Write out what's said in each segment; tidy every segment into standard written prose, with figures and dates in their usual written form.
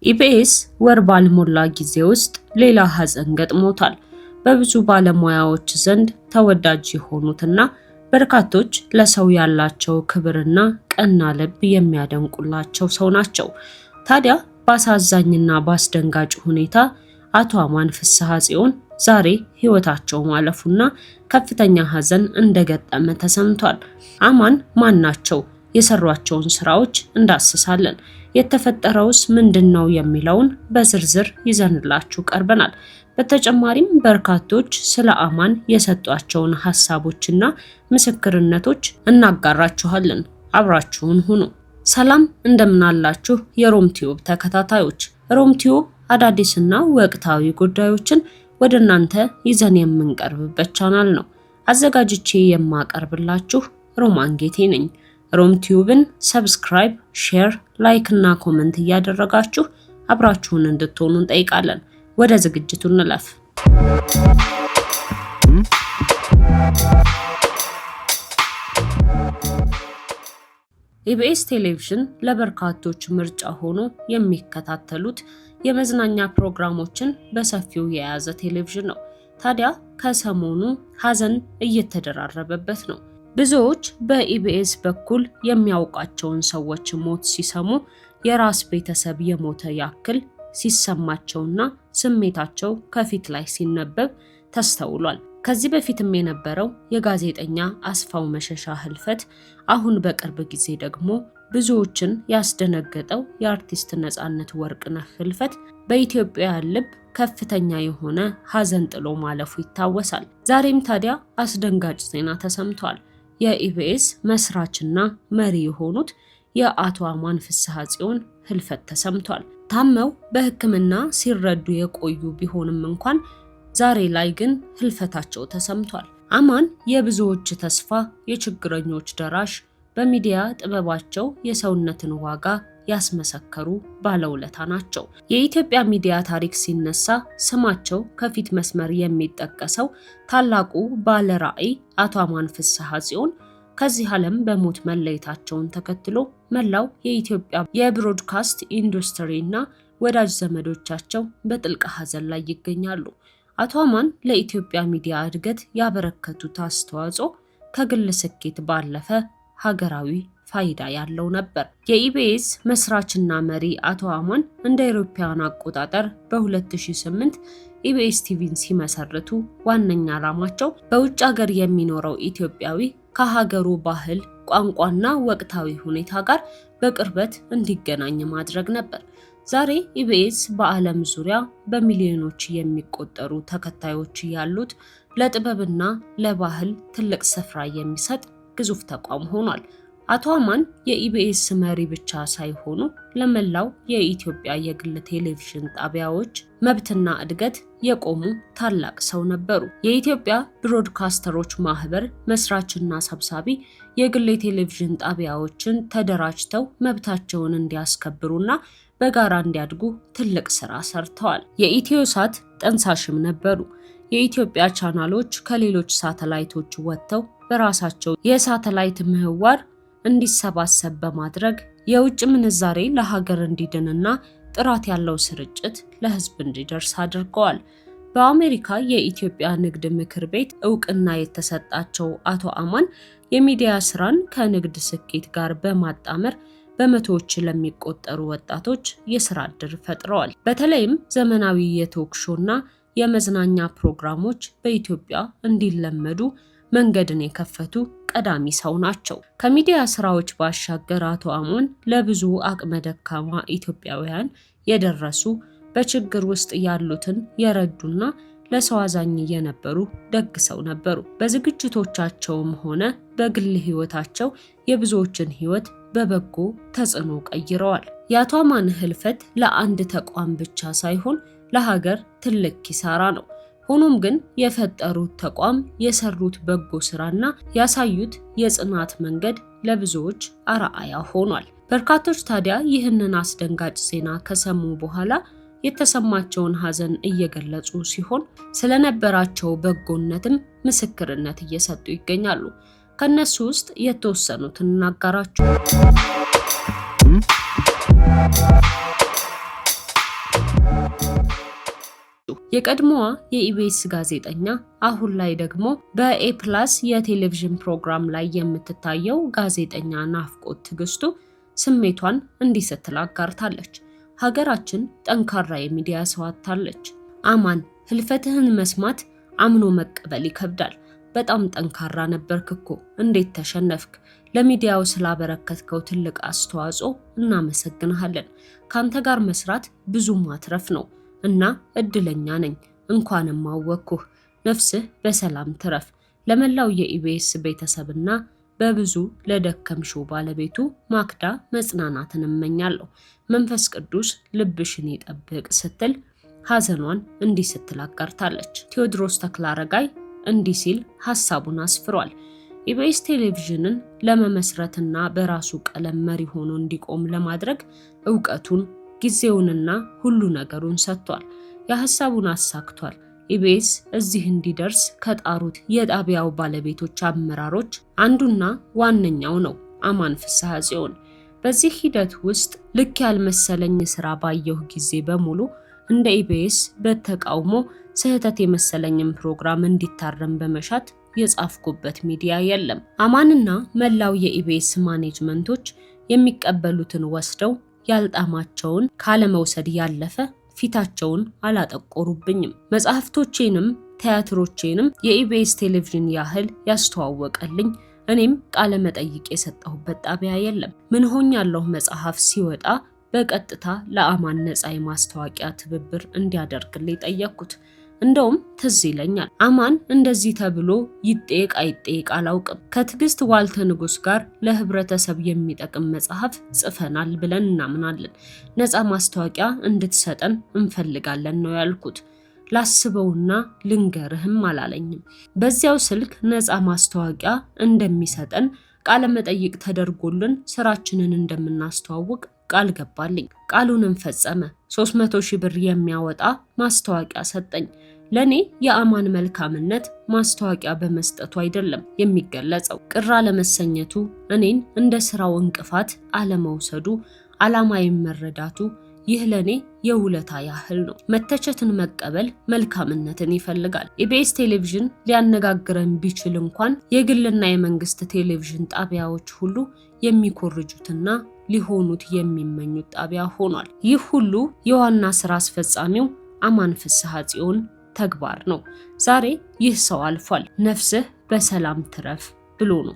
ኢቢኤስ ወር ባልሞላ ጊዜ ውስጥ ሌላ ሀዘን ገጥሞታል። በብዙ ባለሙያዎች ዘንድ ተወዳጅ የሆኑትና በርካቶች ለሰው ያላቸው ክብርና ቀና ልብ የሚያደንቁላቸው ሰው ናቸው። ታዲያ በአሳዛኝና በአስደንጋጭ ሁኔታ አቶ አማን ፍስሐ ጽዮን ዛሬ ህይወታቸው ማለፉና ከፍተኛ ሀዘን እንደገጠመ ተሰምቷል። አማን ማን ናቸው? የሰሯቸውን ስራዎች እንዳስሳለን። የተፈጠረውስ ምንድነው የሚለውን በዝርዝር ይዘንላችሁ ቀርበናል። በተጨማሪም በርካቶች ስለ አማን የሰጧቸውን ሐሳቦችና ምስክርነቶች እናጋራችኋለን። አብራችሁን ሁኑ። ሰላም እንደምናላችሁ የሮም ቲዩብ ተከታታዮች። ሮም ቲዩብ አዳዲስና ወቅታዊ ጉዳዮችን ወደ እናንተ ይዘን የምንቀርብበት ቻናል ነው። አዘጋጅቼ የማቀርብላችሁ ሮማን ጌቴ ነኝ። ሮም ቲዩብን ሰብስክራይብ፣ ሼር፣ ላይክ እና ኮሜንት እያደረጋችሁ አብራችሁን እንድትሆኑ እንጠይቃለን። ወደ ዝግጅቱ እንለፍ። ኢቢኤስ ቴሌቪዥን ለበርካቶች ምርጫ ሆኖ የሚከታተሉት የመዝናኛ ፕሮግራሞችን በሰፊው የያዘ ቴሌቪዥን ነው። ታዲያ ከሰሞኑ ሀዘን እየተደራረበበት ነው። ብዙዎች በኢቢኤስ በኩል የሚያውቃቸውን ሰዎች ሞት ሲሰሙ የራስ ቤተሰብ የሞተ ያክል ሲሰማቸውና ስሜታቸው ከፊት ላይ ሲነበብ ተስተውሏል። ከዚህ በፊትም የነበረው የጋዜጠኛ አስፋው መሸሻ ህልፈት፣ አሁን በቅርብ ጊዜ ደግሞ ብዙዎችን ያስደነገጠው የአርቲስት ነፃነት ወርቅነህ ህልፈት በኢትዮጵያ ልብ ከፍተኛ የሆነ ሀዘን ጥሎ ማለፉ ይታወሳል። ዛሬም ታዲያ አስደንጋጭ ዜና ተሰምቷል። የኢቢኤስ መስራችና መሪ የሆኑት የአቶ አማን ፍስሐ ጽዮን ህልፈት ተሰምቷል። ታመው በሕክምና ሲረዱ የቆዩ ቢሆንም እንኳን ዛሬ ላይ ግን ህልፈታቸው ተሰምቷል። አማን የብዙዎች ተስፋ፣ የችግረኞች ደራሽ፣ በሚዲያ ጥበባቸው የሰውነትን ዋጋ ያስመሰከሩ ባለውለታ ናቸው። የኢትዮጵያ ሚዲያ ታሪክ ሲነሳ ስማቸው ከፊት መስመር የሚጠቀሰው ታላቁ ባለራዕይ አቶ አማን ፍስሐ ጽዮን ከዚህ ዓለም በሞት መለየታቸውን ተከትሎ መላው የኢትዮጵያ የብሮድካስት ኢንዱስትሪ እና ወዳጅ ዘመዶቻቸው በጥልቅ ሀዘን ላይ ይገኛሉ። አቶ አማን ለኢትዮጵያ ሚዲያ እድገት ያበረከቱት አስተዋጽኦ ከግል ስኬት ባለፈ ሀገራዊ ፋይዳ ያለው ነበር። የኢቢኤስ መስራችና መሪ አቶ አማን እንደ አውሮፓውያን አቆጣጠር በ2008 ኢቢኤስ ቲቪን ሲመሰርቱ ዋነኛ ዓላማቸው በውጭ ሀገር የሚኖረው ኢትዮጵያዊ ከሀገሩ ባህል፣ ቋንቋና ወቅታዊ ሁኔታ ጋር በቅርበት እንዲገናኝ ማድረግ ነበር። ዛሬ ኢቢኤስ በዓለም ዙሪያ በሚሊዮኖች የሚቆጠሩ ተከታዮች ያሉት ለጥበብና ለባህል ትልቅ ስፍራ የሚሰጥ ግዙፍ ተቋም ሆኗል። አቶ አማን የኢቢኤስ መሪ ብቻ ሳይሆኑ ለመላው የኢትዮጵያ የግል ቴሌቪዥን ጣቢያዎች መብትና እድገት የቆሙ ታላቅ ሰው ነበሩ። የኢትዮጵያ ብሮድካስተሮች ማህበር መስራችና ሰብሳቢ የግል ቴሌቪዥን ጣቢያዎችን ተደራጅተው መብታቸውን እንዲያስከብሩና በጋራ እንዲያድጉ ትልቅ ስራ ሰርተዋል። የኢትዮሳት ጠንሳሽም ነበሩ። የኢትዮጵያ ቻናሎች ከሌሎች ሳተላይቶች ወጥተው በራሳቸው የሳተላይት ምህዋር እንዲሰባሰብ በማድረግ የውጭ ምንዛሬ ለሀገር እንዲድንና ጥራት ያለው ስርጭት ለህዝብ እንዲደርስ አድርገዋል። በአሜሪካ የኢትዮጵያ ንግድ ምክር ቤት እውቅና የተሰጣቸው አቶ አማን የሚዲያ ስራን ከንግድ ስኬት ጋር በማጣመር በመቶዎች ለሚቆጠሩ ወጣቶች የስራ ዕድል ፈጥረዋል። በተለይም ዘመናዊ የቶክ ሾውና የመዝናኛ ፕሮግራሞች በኢትዮጵያ እንዲለመዱ መንገድን የከፈቱ ቀዳሚ ሰው ናቸው። ከሚዲያ ስራዎች ባሻገር አቶ አማን ለብዙ አቅመ ደካማ ኢትዮጵያውያን የደረሱ፣ በችግር ውስጥ ያሉትን የረዱና ለሰው አዛኝ የነበሩ ደግ ሰው ነበሩ። በዝግጅቶቻቸውም ሆነ በግል ህይወታቸው የብዙዎችን ህይወት በበጎ ተጽዕኖ ቀይረዋል። የአቶ አማን ህልፈት ለአንድ ተቋም ብቻ ሳይሆን ለሀገር ትልቅ ኪሳራ ነው። ሆኖም ግን የፈጠሩት ተቋም የሰሩት በጎ ስራና ያሳዩት የጽናት መንገድ ለብዙዎች አርአያ ሆኗል። በርካቶች ታዲያ ይህንን አስደንጋጭ ዜና ከሰሙ በኋላ የተሰማቸውን ሀዘን እየገለጹ ሲሆን ስለነበራቸው በጎነትም ምስክርነት እየሰጡ ይገኛሉ። ከነሱ ውስጥ የተወሰኑትን እናጋራችሁ። የቀድሞዋ የኢቢኤስ ጋዜጠኛ አሁን ላይ ደግሞ በኤ+ የቴሌቪዥን ፕሮግራም ላይ የምትታየው ጋዜጠኛ ናፍቆት ትዕግስቱ ስሜቷን እንዲህ ስትል አጋርታለች። ሀገራችን ጠንካራ የሚዲያ ሰው አጥታለች። አማን፣ ህልፈትህን መስማት አምኖ መቀበል ይከብዳል። በጣም ጠንካራ ነበርክ እኮ፣ እንዴት ተሸነፍክ? ለሚዲያው ስላበረከትከው ትልቅ አስተዋጽኦ እናመሰግንሃለን። ካንተ ጋር መስራት ብዙ ማትረፍ ነው እና እድለኛ ነኝ። እንኳንም አወቅኩህ። ነፍስህ በሰላም ትረፍ። ለመላው የኢቢኤስ ቤተሰብና በብዙ ለደከምሽው ባለቤቱ ማክዳ መጽናናትን እመኛለሁ። መንፈስ ቅዱስ ልብሽን ይጠብቅ ስትል ሐዘኗን እንዲህ ስትል አጋርታለች። ቴዎድሮስ ተክለአረጋይ እንዲህ ሲል ሐሳቡን አስፍሯል። ኢቢኤስ ቴሌቪዥንን ለመመስረትና በራሱ ቀለም መሪ ሆኖ እንዲቆም ለማድረግ ዕውቀቱን፣ ጊዜውንና ሁሉ ነገሩን ሰጥቷል። የሐሳቡን አሳክቷል። ኢቢኤስ እዚህ እንዲደርስ ከጣሩት የጣቢያው ባለቤቶች አመራሮች አንዱና ዋነኛው ነው አማን ፍስሐ ጽዮን። በዚህ ሂደት ውስጥ ልክ ያልመሰለኝ ስራ ባየሁ ጊዜ በሙሉ እንደ ኢቢኤስ በተቃውሞ ስህተት የመሰለኝም ፕሮግራም እንዲታረም በመሻት የጻፍኩበት ሚዲያ የለም። አማንና መላው የኢቢኤስ ማኔጅመንቶች የሚቀበሉትን ወስደው ያልጣማቸውን ካለመውሰድ ያለፈ ፊታቸውን አላጠቆሩብኝም። መጽሐፍቶቼንም ቲያትሮቼንም የኢቢኤስ ቴሌቪዥን ያህል ያስተዋወቀልኝ እኔም ቃለ መጠይቅ የሰጠሁበት ጣቢያ የለም። ምን ሆኛለሁ መጽሐፍ ሲወጣ በቀጥታ ለአማን ነፃ የማስታወቂያ ትብብር እንዲያደርግልኝ ጠየቅኩት። እንደውም ትዝ ይለኛል አማን እንደዚህ ተብሎ ይጠየቅ አይጠየቅ አላውቅም፣ ከትዕግስት ዋልተ ንጉስ ጋር ለህብረተሰብ የሚጠቅም መጽሐፍ ጽፈናል ብለን እናምናለን፣ ነፃ ማስታወቂያ እንድትሰጠን እንፈልጋለን ነው ያልኩት። ላስበውና ልንገርህም አላለኝም። በዚያው ስልክ ነፃ ማስታወቂያ እንደሚሰጠን ቃለ መጠይቅ ተደርጎልን ስራችንን እንደምናስተዋውቅ ቃል ገባልኝ። ቃሉንም ፈጸመ። 300,000 ብር የሚያወጣ ማስታወቂያ ሰጠኝ። ለኔ የአማን መልካምነት ማስታወቂያ በመስጠቱ አይደለም የሚገለጸው፣ ቅር አለመሰኘቱ፣ እኔን እንደ ስራው እንቅፋት አለመውሰዱ፣ ዓላማዬን መረዳቱ፣ ይህ ለኔ የውለታ ያህል ነው። መተቸትን መቀበል መልካምነትን ይፈልጋል። ኢቢኤስ ቴሌቪዥን ሊያነጋግረን ቢችል እንኳን የግልና የመንግስት ቴሌቪዥን ጣቢያዎች ሁሉ የሚኮርጁትና ሊሆኑት የሚመኙት ጣቢያ ሆኗል። ይህ ሁሉ የዋና ስራ አስፈጻሚው አማን ፍስሐ ጽዮን ተግባር ነው። ዛሬ ይህ ሰው አልፏል፣ ነፍስህ በሰላም ትረፍ ብሎ ነው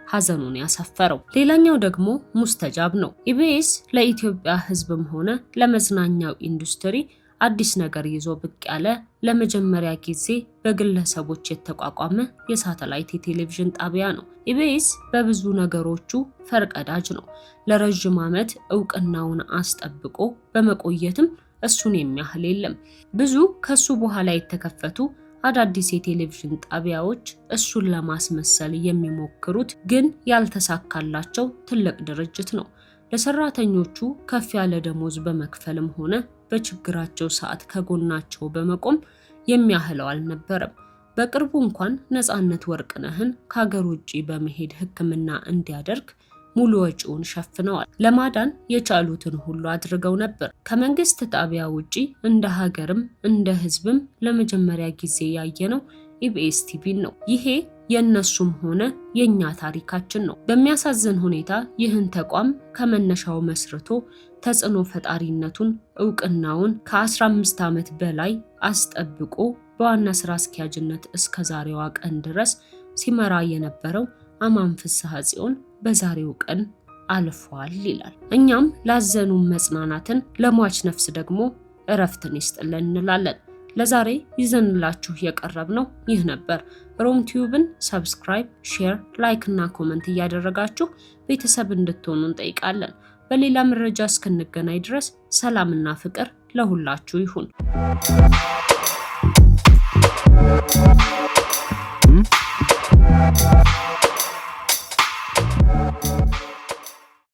ሐዘኑን ያሰፈረው። ሌላኛው ደግሞ ሙስተጃብ ነው። ኢቢኤስ ለኢትዮጵያ ሕዝብም ሆነ ለመዝናኛው ኢንዱስትሪ አዲስ ነገር ይዞ ብቅ ያለ ለመጀመሪያ ጊዜ በግለሰቦች የተቋቋመ የሳተላይት ቴሌቪዥን ጣቢያ ነው። ኢቢኤስ በብዙ ነገሮቹ ፈርቀዳጅ ነው። ለረጅም ዓመት ዕውቅናውን አስጠብቆ በመቆየትም እሱን የሚያህል የለም። ብዙ ከሱ በኋላ የተከፈቱ አዳዲስ የቴሌቪዥን ጣቢያዎች እሱን ለማስመሰል የሚሞክሩት ግን ያልተሳካላቸው ትልቅ ድርጅት ነው። ለሰራተኞቹ ከፍ ያለ ደሞዝ በመክፈልም ሆነ በችግራቸው ሰዓት ከጎናቸው በመቆም የሚያህለው አልነበረም። በቅርቡ እንኳን ነፃነት ወርቅነህን ከሀገር ውጪ በመሄድ ሕክምና እንዲያደርግ ሙሉ ወጪውን ሸፍነዋል። ለማዳን የቻሉትን ሁሉ አድርገው ነበር። ከመንግስት ጣቢያ ውጪ እንደ ሀገርም እንደ ህዝብም ለመጀመሪያ ጊዜ ያየነው ኢቢኤስ ቲቪን ነው። ይሄ የነሱም ሆነ የኛ ታሪካችን ነው። በሚያሳዝን ሁኔታ ይህን ተቋም ከመነሻው መስርቶ ተጽዕኖ ፈጣሪነቱን ዕውቅናውን ከ15 ዓመት በላይ አስጠብቆ በዋና ስራ አስኪያጅነት እስከ ዛሬዋ ቀን ድረስ ሲመራ የነበረው አማን ፍስሐ ጽዮን በዛሬው ቀን አልፏል ይላል። እኛም ላዘኑ መጽናናትን፣ ለሟች ነፍስ ደግሞ እረፍትን ይስጥልን እንላለን። ለዛሬ ይዘንላችሁ የቀረብነው ይህ ነበር። ሮም ቲዩብን ሰብስክራይብ፣ ሼር፣ ላይክ እና ኮመንት እያደረጋችሁ ቤተሰብ እንድትሆኑ እንጠይቃለን። በሌላ መረጃ እስክንገናኝ ድረስ ሰላምና ፍቅር ለሁላችሁ ይሁን።